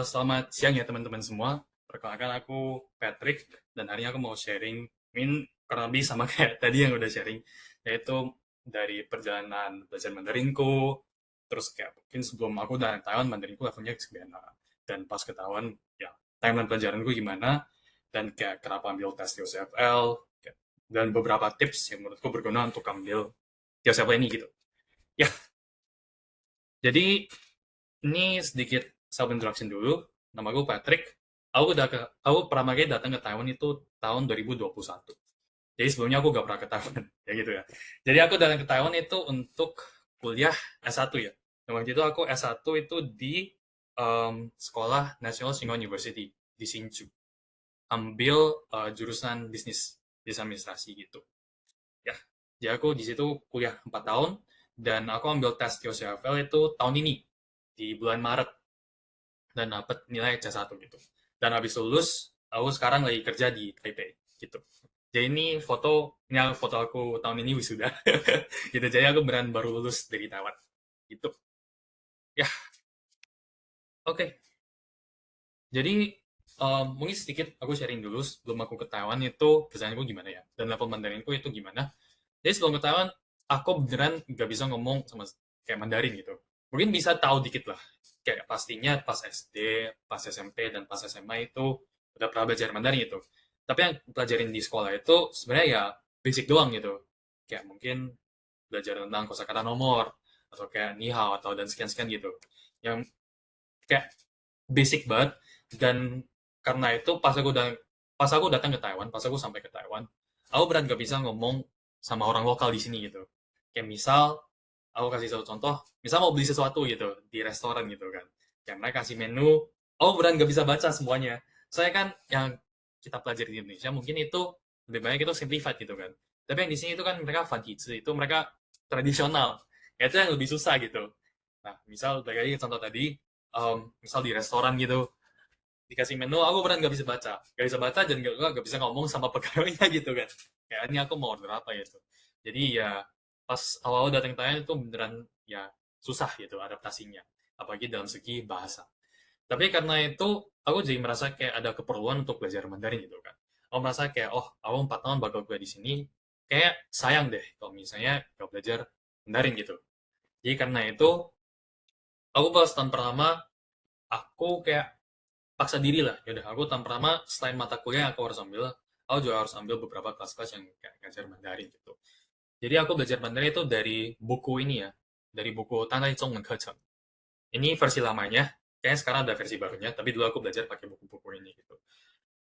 Selamat siang ya teman-teman semua. Perkenalkan aku Patrick dan hari ini aku mau sharing mungkin kurang lebih sama kayak tadi yang udah sharing, yaitu dari perjalanan belajar Mandarinku. Terus kayak mungkin sebelum aku dari Taiwan, Mandarinku levelnya gimana, dan pas ketahuan ya timeline pelajaranku gimana, dan kayak kenapa ambil tes TOEFL, dan beberapa tips yang menurutku berguna untuk ambil TOEFL ini gitu. Ya, jadi ini sedikit self introduction dulu. Nama gue Patrick. Aku pertama kali datang ke Taiwan itu tahun 2021. Jadi sebelumnya aku gak pernah ke Taiwan, ya gitu ya. Jadi aku datang ke Taiwan itu untuk kuliah S1 ya. Dan waktu itu aku S1 itu di Sekolah National Tsinghua University di Hsinchu. Ambil jurusan bisnis administrasi gitu. Ya, jadi aku di situ kuliah 4 tahun dan aku ambil tes TOEFL itu tahun ini di bulan Maret dan dapat nilai C1 gitu. Dan habis lulus, aku sekarang lagi kerja di Taipei gitu. Jadi ini foto aku tahun ini wisuda. Gitu. Jadi aku beneran baru lulus dari Taiwan. Gitu. Ya, oke. Okay. Jadi mungkin sedikit aku sharing dulu sebelum aku ke Taiwan itu perjalananku gimana ya. Dan level Mandarinku itu gimana. Jadi sebelum ke Taiwan, aku beneran gak bisa ngomong sama kayak Mandarin gitu. Mungkin bisa tahu dikit lah. Kayak pastinya pas SD, pas SMP, dan pas SMA itu udah pernah belajar Mandarin gitu. Tapi yang pelajarin di sekolah itu sebenarnya ya basic doang gitu. Kayak mungkin belajar tentang kosakata nomor, atau kayak ni hao, atau dan sekian-sekian gitu. Yang kayak basic banget. Dan karena itu pas aku datang ke Taiwan, pas aku sampai ke Taiwan, aku berat gak bisa ngomong sama orang lokal di sini gitu. Kayak misal, aku kasih satu contoh, misal mau beli sesuatu gitu di restoran gitu kan. Kayak mereka kasih menu, aku berat gak bisa baca semuanya. Saya kan yang kita pelajari di Indonesia mungkin itu lebih banyak itu simplified gitu kan. Tapi yang di sini itu kan mereka fancy, itu mereka tradisional. Ya, itu yang lebih susah gitu. Nah, misal balik lagi contoh tadi, misal di restoran gitu, dikasih menu aku beneran nggak bisa baca dan nggak bisa ngomong sama pegawainya gitu kan, kayak ini aku mau order apa gitu. Jadi ya pas awal datang Thailand itu beneran ya susah gitu adaptasinya, apalagi dalam segi bahasa. Tapi karena itu aku jadi merasa kayak ada keperluan untuk belajar Mandarin gitu kan. Aku merasa kayak oh aku 4 tahun bakal kuliah di sini, kayak sayang deh kalau misalnya gak belajar Mandarin gitu. Jadi karena itu aku pas tahun pertama aku kayak paksa diri lah. Yaudah, aku tahun pertama selain mata kuliah yang aku harus ambil, aku juga harus ambil beberapa kelas-kelas yang kayak ngajar Mandarin gitu. Jadi aku belajar Mandarin itu dari buku ini ya, dari buku Tanai Zhongwen Kecheng. Ini versi lamanya, kayaknya sekarang ada versi barunya, tapi dulu aku belajar pakai buku-buku ini gitu.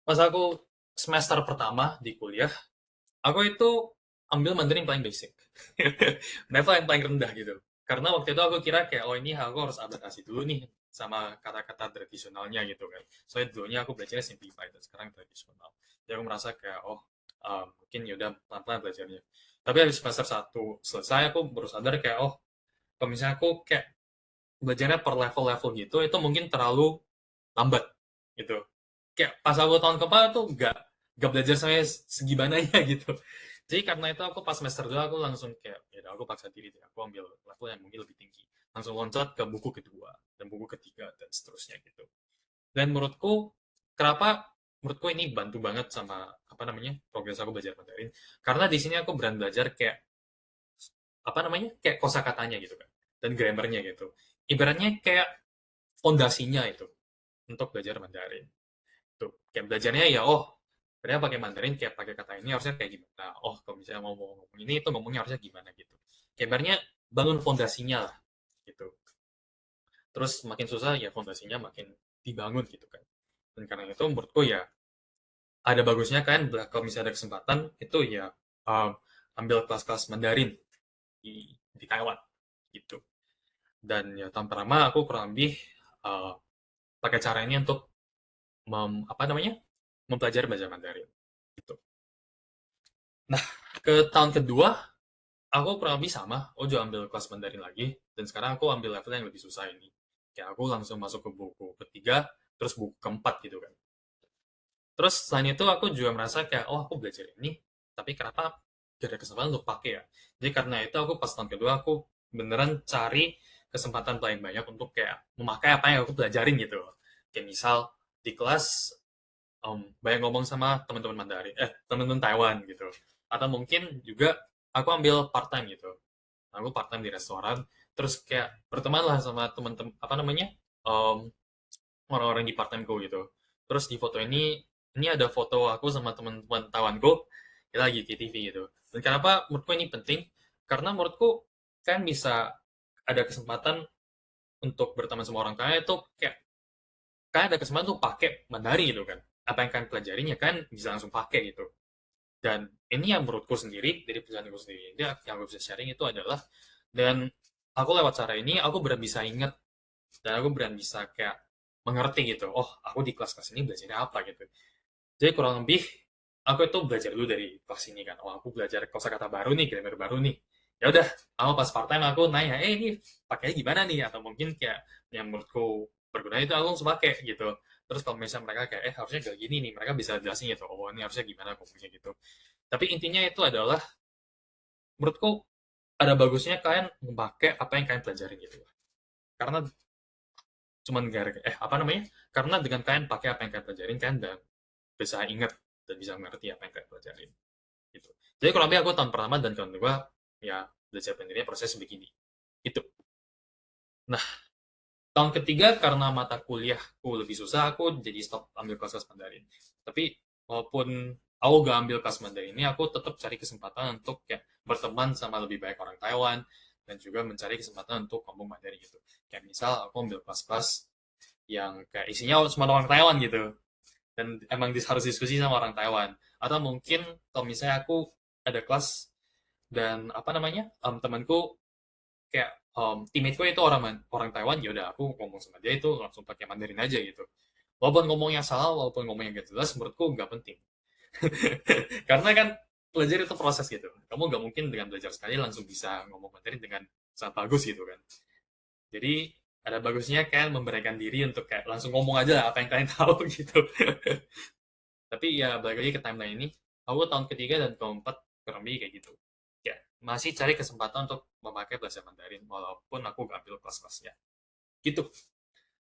Pas aku semester pertama di kuliah, aku itu ambil Mandarin paling basic. Level yang paling rendah gitu. Karena waktu itu aku kira kayak, oh ini aku harus adaptasi dulu nih sama kata-kata tradisionalnya gitu kan. Soalnya dulunya aku belajarnya simplified dan sekarang tradisional. Jadi aku merasa kayak, oh mungkin yaudah pelan-pelan belajarnya. Tapi habis semester satu selesai, aku baru sadar kayak, oh kalau misalnya aku kayak belajarnya per level-level gitu, itu mungkin terlalu lambat gitu. Kayak pas aku tahun keempat tuh gak belajar sampai segimananya gitu. Jadi karena itu aku pas semester 2 aku langsung kayak ya udah, aku paksa diri deh, aku ambil level yang mungkin lebih tinggi, langsung loncat ke buku kedua dan buku ketiga dan seterusnya gitu. Dan menurutku ini bantu banget sama apa namanya progres aku belajar Mandarin, karena di sini aku berani belajar kayak apa namanya kayak kosakatanya gitu kan, dan grammarnya gitu, ibaratnya kayak fondasinya itu untuk belajar Mandarin tuh. Kayak belajarnya ya oh ternyata pakai Mandarin kayak pakai kata ini harusnya kayak gimana, oh kalau misalnya mau ngomong ini itu ngomongnya harusnya gimana gitu. Kabarnya bangun fondasinya lah gitu. Terus makin susah ya fondasinya makin dibangun gitu kan. Dan karena itu menurutku ya ada bagusnya kan kalau misalnya ada kesempatan itu ya um, ambil kelas-kelas Mandarin di Taiwan gitu. Dan ya tahun pertama aku kurang lebih uh, pakai cara ini untuk apa namanya mempelajari bahasa Mandarin gitu. Nah, ke tahun kedua aku kurang lebih sama, aku juga ambil kelas Mandarin lagi, dan sekarang aku ambil level yang lebih susah ini. Kayak aku langsung masuk ke buku ketiga, terus buku keempat gitu kan. Terus selain itu aku juga merasa kayak, oh aku belajar ini, tapi kenapa gak ada kesempatan untuk pakai ya. Jadi karena itu aku pas tahun kedua aku beneran cari kesempatan paling banyak untuk kayak memakai apa yang aku pelajarin gitu. Kayak misal di kelas banyak ngomong sama teman-teman Mandarin, teman-teman Taiwan gitu. Atau mungkin juga aku ambil part time gitu. Aku part time di restoran, terus kayak berteman lah sama teman-teman apa namanya em, orang-orang di part timeku gitu. Terus di foto ini ada foto aku sama teman-teman Taiwanku kita lagi di TV gitu. Dan kenapa menurutku ini penting? Karena menurutku kan bisa ada kesempatan untuk berteman sama orang kaya itu kayak kan ada kesempatan untuk pakai Mandarin gitu kan. Apa yang kalian pelajarin ya kan bisa langsung pakai gitu. Dan ini yang menurutku sendiri dari perjalananku sendiri, dia yang aku bisa sharing itu adalah dan aku lewat cara ini aku benar bisa ingat dan aku benar bisa kayak mengerti gitu. Oh, aku di kelas-kelas ini belajarnya apa gitu. Jadi kurang lebih aku itu belajar dulu dari kelas ini kan. Oh, aku belajar kosakata baru nih, grammar baru nih. Ya udah, aku pas part time aku nanya, ini pakainya gimana nih? Atau mungkin kayak yang menurutku berguna itu aku langsung pakai gitu. Terus kalau misalnya mereka kayak, harusnya gak gini nih, mereka bisa jelasin gitu. Oh, ini harusnya gimana ngomongnya gitu. Tapi intinya itu adalah, menurutku ada bagusnya kalian memakai apa yang kalian pelajarin gitu. Karena cuman gara apa namanya? Karena dengan kalian pakai apa yang kalian pelajarin, kalian dan bisa ingat dan bisa mengerti apa yang kalian pelajarin gitu. Jadi kalau lebih aku tahun pertama dan tahun kedua ya belajar Mandarin proses begini. Itu. Nah, tahun ketiga karena mata kuliahku lebih susah, aku jadi stop ambil kelas Mandarin. Tapi walaupun aku gak ambil kelas Mandarin ini, aku tetap cari kesempatan untuk ya berteman sama lebih banyak orang Taiwan dan juga mencari kesempatan untuk ngomong Mandarin gitu. Kayak misal aku ambil kelas-kelas yang kayak isinya cuma orang Taiwan gitu dan emang harus diskusi sama orang Taiwan. Atau mungkin kalau misalnya aku ada kelas dan apa namanya temanku kayak teammateku itu orang Taiwan, ya udah aku ngomong sama dia itu langsung pakai Mandarin aja gitu. Walaupun ngomongnya salah, walaupun ngomongnya gak jelas, menurutku nggak penting. Karena kan belajar itu proses gitu. Kamu nggak mungkin dengan belajar sekali langsung bisa ngomong Mandarin dengan sangat bagus gitu kan. Jadi ada bagusnya kan memberikan diri untuk kayak langsung ngomong aja lah apa yang kalian tahu gitu. Tapi ya balik lagi ke timeline ini, aku tahun ketiga dan keempat kurang lebih kayak gitu. Ya, masih cari kesempatan untuk memakai bahasa Mandarin walaupun aku gak ambil kelas-kelasnya. Gitu.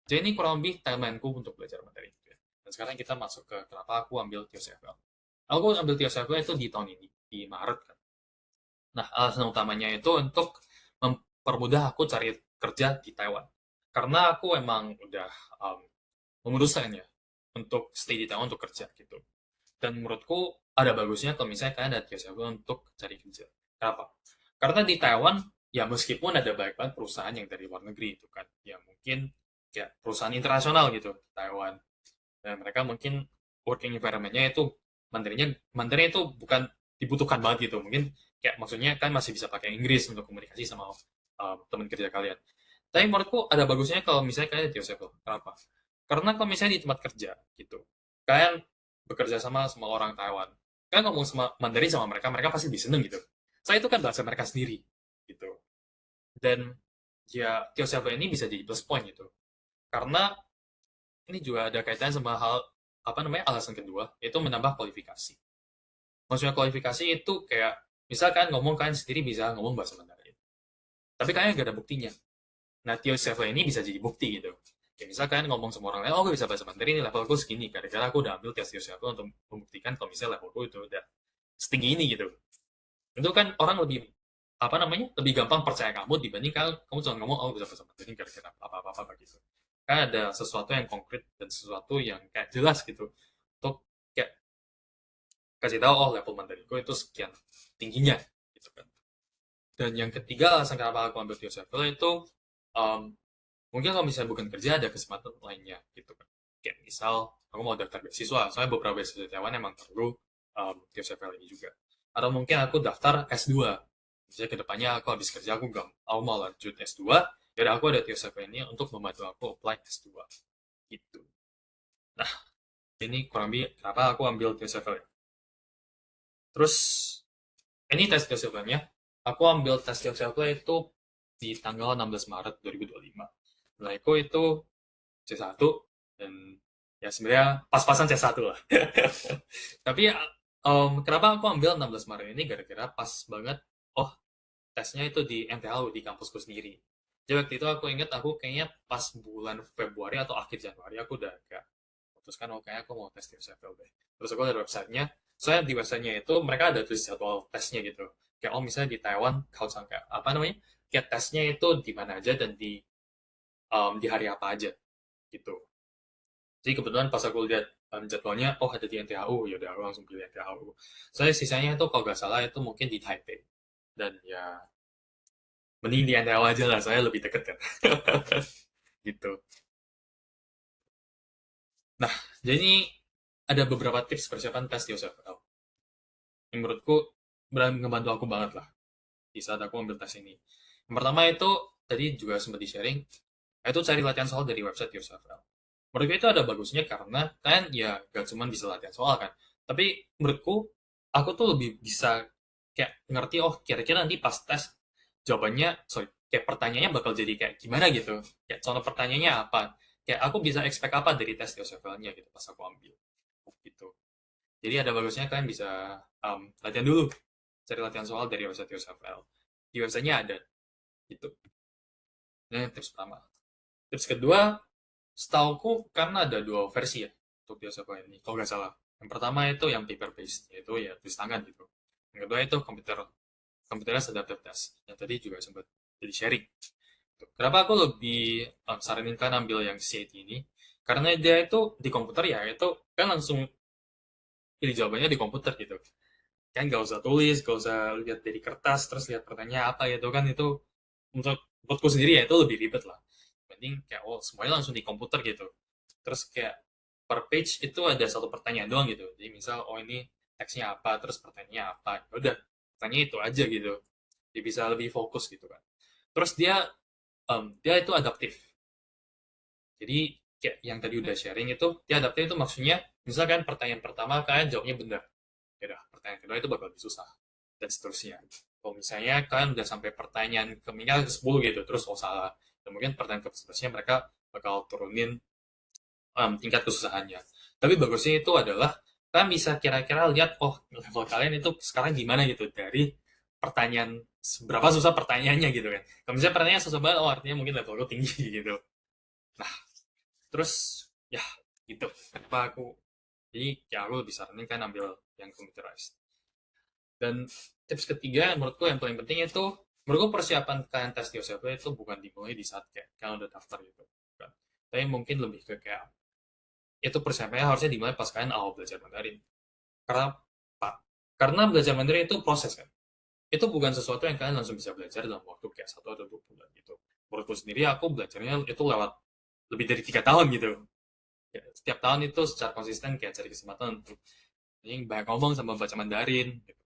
Jadi ini kurang lebih timelineku untuk belajar Mandarin. Dan sekarang kita masuk ke kenapa aku ambil TOEFL. Aku ambil TOEFL itu di tahun ini, di Maret kan. Nah, alasan utamanya itu untuk mempermudah aku cari kerja di Taiwan. Karena aku emang udah memutuskan ya untuk stay di Taiwan untuk kerja gitu. Dan menurutku ada bagusnya kalau misalnya kalian ada TOEFL untuk cari kerja. Kenapa? Karena di Taiwan, ya meskipun ada banyak banget perusahaan yang dari luar negeri itu kan, ya mungkin kayak perusahaan internasional gitu, Taiwan. Dan mereka mungkin working environment-nya itu Mandarin itu bukan dibutuhkan banget gitu. Mungkin kayak maksudnya kan masih bisa pakai Inggris untuk komunikasi sama teman kerja kalian. Tapi menurutku ada bagusnya kalau misalnya kalian ada TOEFL. Kenapa? Karena kalau misalnya di tempat kerja gitu, kalian bekerja sama orang Taiwan, kalian ngomong sama Mandarin sama mereka, mereka pasti lebih seneng gitu. Saya itu kan bahasa mereka sendiri gitu. Dan ya TOEFL ini bisa jadi plus point gitu. Karena ini juga ada kaitannya sama hal apa namanya alasan kedua, yaitu menambah kualifikasi. Maksudnya kualifikasi itu kayak misalkan ngomong kalian sendiri bisa ngomong bahasa Mandarin, tapi kalian gak ada buktinya. Nah, TOEFL ini bisa jadi bukti gitu. Kayak misalkan ngomong sama orang lain, oh gue bisa bahasa Mandarin, levelku segini. Gara-gara aku udah ambil tes TOEFL untuk membuktikan kalau misalnya levelku itu udah setinggi ini gitu. Itu kan orang lebih apa namanya lebih gampang percaya kamu dibanding kamu cuma ngomong oh bisa bahasa Mandarin gara-gara apa-apa gitu. Kan ada sesuatu yang konkret dan sesuatu yang kayak jelas gitu untuk kayak kasih tahu oh level Mandarinku itu sekian tingginya gitu kan. Dan yang ketiga alasan kenapa aku ambil TOEFL itu um, mungkin kalau misalnya bukan kerja ada kesempatan lainnya gitu kan. Kayak misal aku mau daftar beasiswa, soalnya beberapa beasiswa Taiwan emang perlu TOEFL ini juga. Atau mungkin aku daftar S2. Misalnya kedepannya aku habis kerja aku mau lanjut S2, jadi aku ada TOEFL ini untuk membantu aku apply S2 gitu. Nah, ini kurang lebih kenapa aku ambil TOEFL. Terus ini tes TOEFL-nya. Aku ambil tes TOEFL itu di tanggal 16 Maret 2025. Nilaiku itu C1 dan ya sebenarnya pas-pasan C1 lah. Tapi kenapa aku ambil 16 Maret ini gara-gara pas banget oh tesnya itu di MTHU di kampusku sendiri. Jadi waktu itu aku ingat aku kayaknya pas bulan Februari atau akhir Januari aku udah memutuskan oh kayak aku mau tes TOEFL deh. Terus aku lihat websitenya, soalnya di websitenya itu mereka ada tulis jadwal tesnya gitu. Kayak oh misalnya di Taiwan kalau sampai apa namanya, kayak tesnya itu di mana aja dan di hari apa aja gitu. Jadi kebetulan pas aku lihat jadwalnya, oh ada di NTHU, ya udah aku langsung pilih NTHU. Soalnya sisanya itu kalau nggak salah itu mungkin di Taipei. Dan ya mending di NTHU aja lah, saya lebih deket kan. Gitu. Nah, jadi ada beberapa tips persiapan tes di OSFL. Yang menurutku ngebantu aku banget lah di saat aku ambil tes ini. Yang pertama itu, tadi juga sempat di-sharing, itu cari latihan soal dari website OSFL. Menurutku itu ada bagusnya karena kan ya gak cuma bisa latihan soal kan, tapi menurutku aku tuh lebih bisa kayak ngerti oh kira-kira nanti pas tes jawabannya, sorry, kayak pertanyaannya bakal jadi kayak gimana gitu, kayak contoh pertanyaannya apa, kayak aku bisa expect apa dari tes TOEFL-nya gitu pas aku ambil gitu. Jadi ada bagusnya kalian bisa latihan dulu, cari latihan soal dari website TOEFL, di websitenya ada gitu. Ini tips pertama. Tips kedua, setauku karena ada dua versi ya untuk TOEFL ini kalau nggak salah. Yang pertama itu yang paper based, yaitu ya tulis tangan gitu. Yang kedua itu computerized adaptive test yang tadi juga sempat jadi sharing. Kenapa aku lebih saranin kan ambil yang CAT ini? Karena dia itu di komputer ya, itu kan langsung pilih jawabannya di komputer gitu. Kan nggak usah tulis, nggak usah lihat dari kertas, terus lihat pertanyaan apa gitu kan, itu menurutku sendiri ya itu lebih ribet lah. Mending kayak oh semuanya langsung di komputer gitu. Terus kayak per page itu ada satu pertanyaan doang gitu. Jadi misal oh ini teksnya apa, terus pertanyaannya apa, ya udah pertanyaan itu aja gitu. Dia bisa lebih fokus gitu kan. Terus dia itu adaptif. Jadi kayak yang tadi udah sharing itu, dia adaptif itu maksudnya misalkan pertanyaan pertama kalian jawabnya benar, ya udah pertanyaan kedua itu bakal lebih susah dan seterusnya. Kalau misalnya kalian udah sampai pertanyaan ke minimal ke 10 gitu terus oh salah, dan mungkin pertanyaan ke seterusnya mereka bakal turunin tingkat kesusahannya. Tapi bagusnya itu adalah kalian bisa kira-kira lihat oh level kalian itu sekarang gimana gitu dari pertanyaan, seberapa susah pertanyaannya gitu kan. Kalau misalnya pertanyaan susah banget, oh artinya mungkin levelku tinggi gitu. Nah, terus ya gitu. Kenapa aku, jadi ya aku lebih saranin kan ambil yang computerized. Dan tips ketiga menurutku yang paling penting itu, menurutku persiapan kalian tes di OSCP itu bukan dimulai di saat kayak kalian udah daftar gitu kan. Tapi mungkin lebih ke kayak itu persiapannya harusnya dimulai pas kalian awal belajar Mandarin. Karena Pak, karena belajar Mandarin itu proses kan. Itu bukan sesuatu yang kalian langsung bisa belajar dalam waktu kayak 1 atau 2 bulan gitu. Menurutku sendiri aku belajarnya itu lewat lebih dari 3 tahun gitu. Ya, setiap tahun itu secara konsisten kayak cari kesempatan untuk yang banyak ngomong sama baca Mandarin gitu.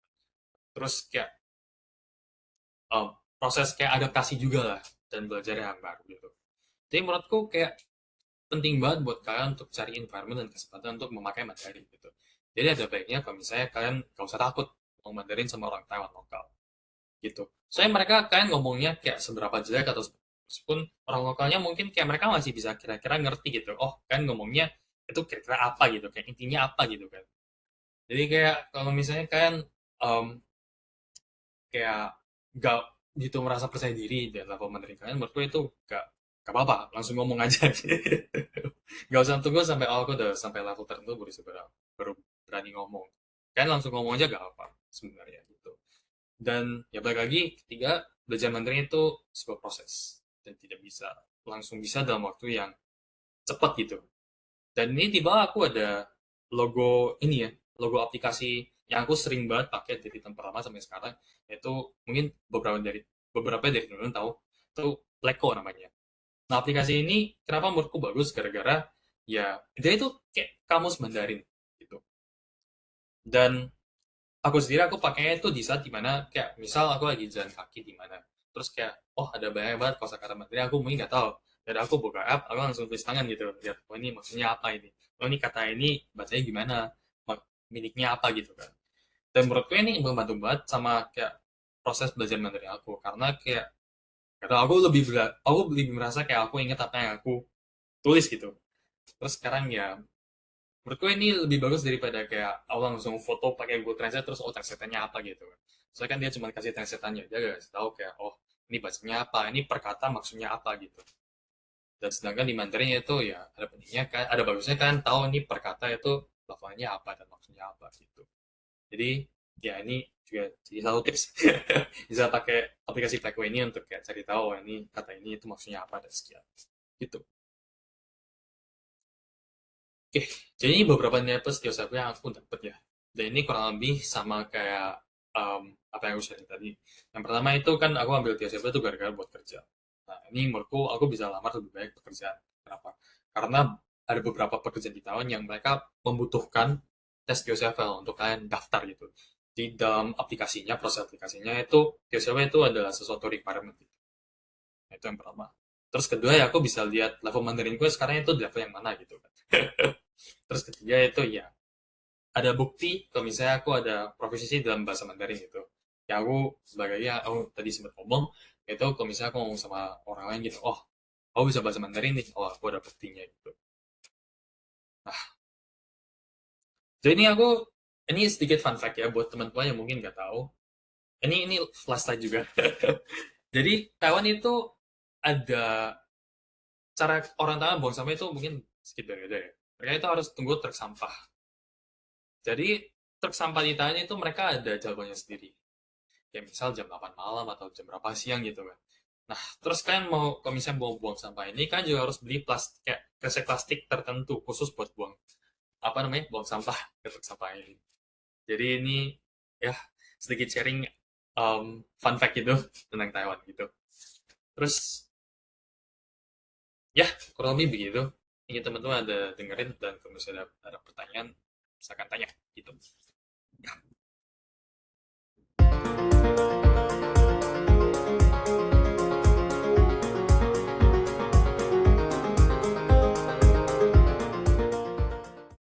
Terus kayak proses kayak adaptasi juga lah dan belajar yang baru gitu. Jadi menurutku kayak penting banget buat kalian untuk cari environment dan kesempatan untuk memakai Mandarin gitu. Jadi ada baiknya kalau misalnya kalian gak usah takut ngomong Mandarin sama orang Taiwan lokal gitu. Soalnya mereka kalian ngomongnya kayak seberapa jelek atau meskipun orang lokalnya mungkin kayak mereka masih bisa kira-kira ngerti gitu. Oh kan ngomongnya itu kira-kira apa gitu, kayak intinya apa gitu kan. Jadi kayak kalau misalnya kalian um, kayak gak gitu merasa percaya diri dan level Mandarin kalian, menurutku itu gak apa-apa, langsung ngomong aja. Gak usah tunggu sampai oh aku udah sampai level tertentu baru berani ngomong. Kalian langsung ngomong aja gak apa sebenarnya gitu. Dan ya balik lagi, ketiga, belajar Mandarin itu sebuah proses dan tidak bisa langsung bisa dalam waktu yang cepat gitu. Dan ini di bawah aku ada logo ini ya, logo aplikasi yang aku sering banget pakai dari tahun pertama sampai sekarang, yaitu mungkin beberapa dari teman-teman tahu, itu Leko namanya. Nah, aplikasi ini kenapa menurutku bagus gara-gara ya dia itu kayak kamus Mandarin gitu. Dan aku sendiri aku pakainya itu di saat dimana kayak misal aku lagi jalan kaki di mana, terus kayak oh ada banyak banget kosakata Mandarin aku mungkin nggak tahu, dan aku buka app aku langsung tulis tangan gitu lihat oh ini maksudnya apa ini, oh ini kata ini bacanya gimana, miliknya apa gitu kan. Dan menurutku ini membantu banget sama kayak proses belajar Mandarin aku, karena kayak kata aku lebih merasa kayak aku ingat apa yang aku tulis gitu. Terus sekarang ya menurutku ini lebih bagus daripada kayak awal langsung foto pakai Google Translate terus oh translate-nya apa gitu kan. Soalnya kan dia cuma kasih translate-nya, dia gak kasih tahu kayak oh ini bacanya apa, ini perkata maksudnya apa gitu. Dan sedangkan di Mandarin itu ya ada pentingnya kan, ada bagusnya kan tahu nih per kata itu lafalnya apa dan maksudnya apa gitu. Jadi ya ini juga jadi satu tips bisa pakai aplikasi Flacco ini untuk kayak cari tahu oh, ini kata ini itu maksudnya apa dan sekian gitu. Oke, jadi ini beberapa nilai Tiosaku yang aku dapet ya. Dan ini kurang lebih sama kayak apa yang aku sharing tadi. Yang pertama itu kan aku ambil Tiosaku itu gara-gara buat kerja. Nah, ini menurutku aku bisa lamar lebih banyak pekerjaan. Kenapa? Karena ada beberapa pekerjaan di tahun yang mereka membutuhkan tes TOEFL untuk kalian daftar gitu. Di dalam aplikasinya, proses aplikasinya itu TOEFL itu adalah sesuatu requirement. Gitu. Nah, itu yang pertama. Terus kedua ya aku bisa lihat level Mandarin gue sekarang itu di level yang mana gitu kan. Terus ketiga itu ya ada bukti kalau misalnya aku ada proficiency dalam bahasa Mandarin gitu. Ya aku sebagai ya aku tadi sempat ngomong itu kalau misalnya aku ngomong sama orang lain gitu, oh aku bisa bahasa Mandarin nih, oh aku ada buktinya gitu. Nah, jadi ini sedikit fun fact ya buat teman-teman yang mungkin nggak tahu. Ini flashlight juga. Jadi Taiwan itu ada cara orang Taiwan buang sampah itu mungkin sedikit berbeda ya. Mereka itu harus tunggu truk sampah. Jadi truk sampah di Thailand itu mereka ada jadwalnya sendiri. Kayak misal jam 8 malam atau jam berapa siang gitu kan. Nah, terus kan mau kalau misalnya mau buang sampah ini kan juga harus beli plastik kayak kresek plastik tertentu khusus buat buang apa namanya? Buang sampah ke truk sampah ini. Jadi ini ya sedikit sharing fun fact gitu tentang Taiwan gitu. Terus ya kurang lebih begitu. Ini teman-teman ada dengerin dan kalau misalnya ada pertanyaan silakan tanya gitu.